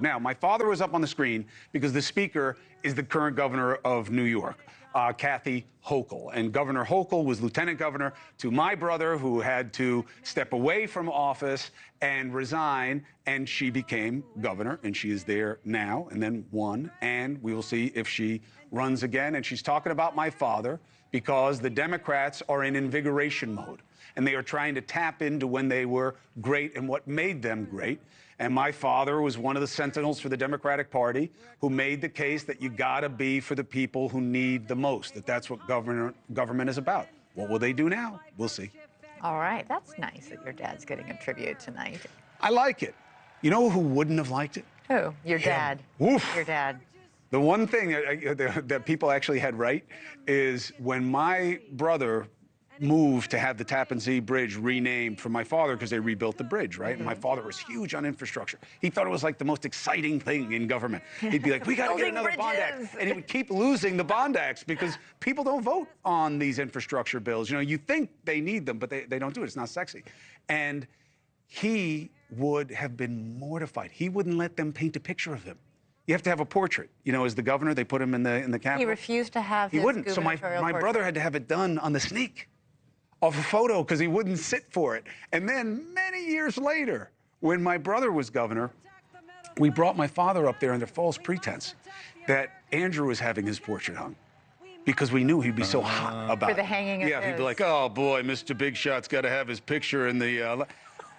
Now, my father was up on the screen because the speaker is the current governor of New York, Kathy Hochul. And Governor Hochul was lieutenant governor to my brother, who had to step away from office and resign, and she became governor, and she is there now, and then won. And we will see if she runs again. And she's talking about my father because the Democrats are in invigoration mode, and they are trying to tap into when they were great and what made them great. And my father was one of the sentinels for the Democratic Party who made the case that you gotta be for the people who need the most, that's what government is about. What will they do now? We'll see. All right, that's nice that your dad's getting a tribute tonight. I like it. You know who wouldn't have liked it? Who? Your dad. Woof. Your dad. The one thing that people actually had right is when my brother moved to have the Tappan Zee Bridge renamed for my father because they rebuilt the bridge, right? And my father was huge on infrastructure. He thought it was like the most exciting thing in government. He'd be like, we got to get another bond act. And he would keep losing the bond acts because people don't vote on these infrastructure bills. You know, you think they need them, but they don't do it. It's not sexy. And he would have been mortified. He wouldn't let them paint a picture of him. You have to have a portrait. You know, as the governor, they put him in the Capitol. He refused to have his gubernatorial portrait. So my brother had to have it done on the sneak of a photo because he wouldn't sit for it. And then many years later, when my brother was governor, we brought my father up there under false pretense that Andrew was having his portrait hung because we knew he'd be so hot about it. For the hanging of Yeah, he'd be like, oh boy, Mr. Big Shot's got to have his picture in the...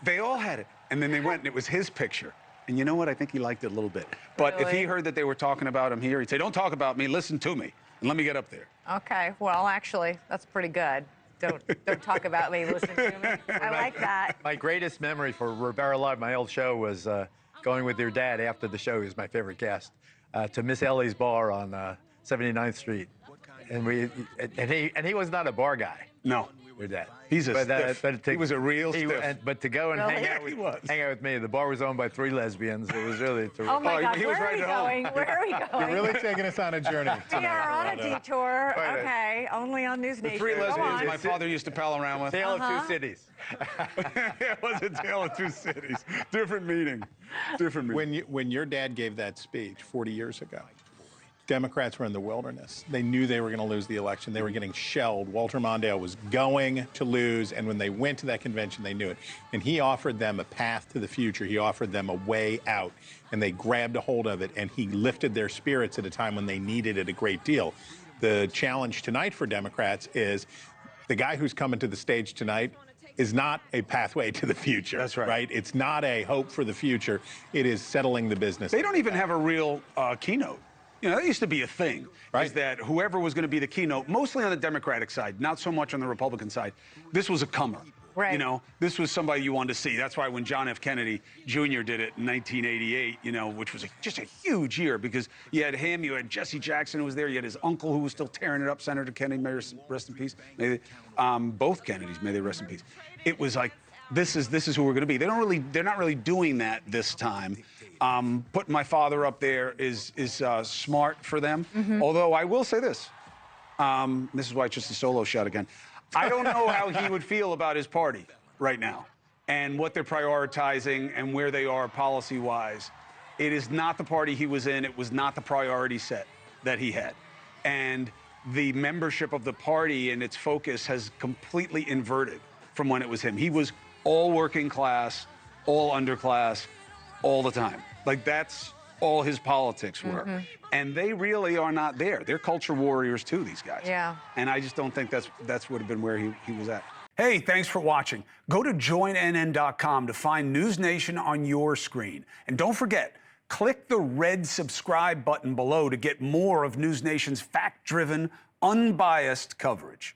They all had it. And then they went and it was his picture. And you know what? I think he liked it a little bit. But if he heard that they were talking about him here, he'd say, don't talk about me, listen to me, and let me get up there. Okay, well, actually, that's pretty good. Don't talk about me, listen to me. I like that. My greatest memory for Rivera Live, my old show, was going with your dad after the show. He was my favorite guest, to Miss Ellie's bar on 79th Street. And he was not a bar guy. No. Your dad. He's a stiff. He was a real stiff. But to go and hang out with me, the bar was owned by 3 lesbians. It was really terrific. Oh my God, where are we going? Where are we going? You're really taking us on a journey We are on a detour. Okay, only on NewsNation. The 3 lesbians my father used to pal around with. Tale of 2 cities. It was a tale of 2 cities. Different meaning. Different meaning. When your dad gave that speech 40 years ago, Democrats were in the wilderness. They knew they were going to lose the election. They were getting shelled. Walter Mondale was going to lose, and when they went to that convention, they knew it. And he offered them a path to the future. He offered them a way out, and they grabbed a hold of it, and he lifted their spirits at a time when they needed it a great deal. The challenge tonight for Democrats is the guy who's coming to the stage tonight is not a pathway to the future. That's right. Right? It's not a hope for the future. It is settling the business. They don't even have a real keynote. You know, that used to be a thing, right? Is that whoever was going to be the keynote, mostly on the Democratic side, not so much on the Republican side, this was a comer. Right. You know, this was somebody you wanted to see. That's why when John F. Kennedy Jr. did it in 1988, you know, which was just a huge year because you had him, you had Jesse Jackson who was there, you had his uncle who was still tearing it up, Senator Kennedy, may rest in peace. Both Kennedys, may they rest in peace. It was like, this is who we're going to be. They're not really doing that this time. Putting my father up there is smart for them. Although I will say this. This is why it's just a solo shot again. I don't know how he would feel about his party right now and what they're prioritizing and where they are policy-wise. It is not the party he was in. It was not the priority set that he had. And the membership of the party and its focus has completely inverted from when it was him. He was all working class, all underclass, all the time. Like, that's all his politics were. And they really are not there. They're culture warriors too, these guys. Yeah. And I just don't think that's would have been where he was at. Hey, thanks for watching. Go to joinnn.com to find NewsNation on your screen. And don't forget, click the red subscribe button below to get more of NewsNation's fact-driven, unbiased coverage.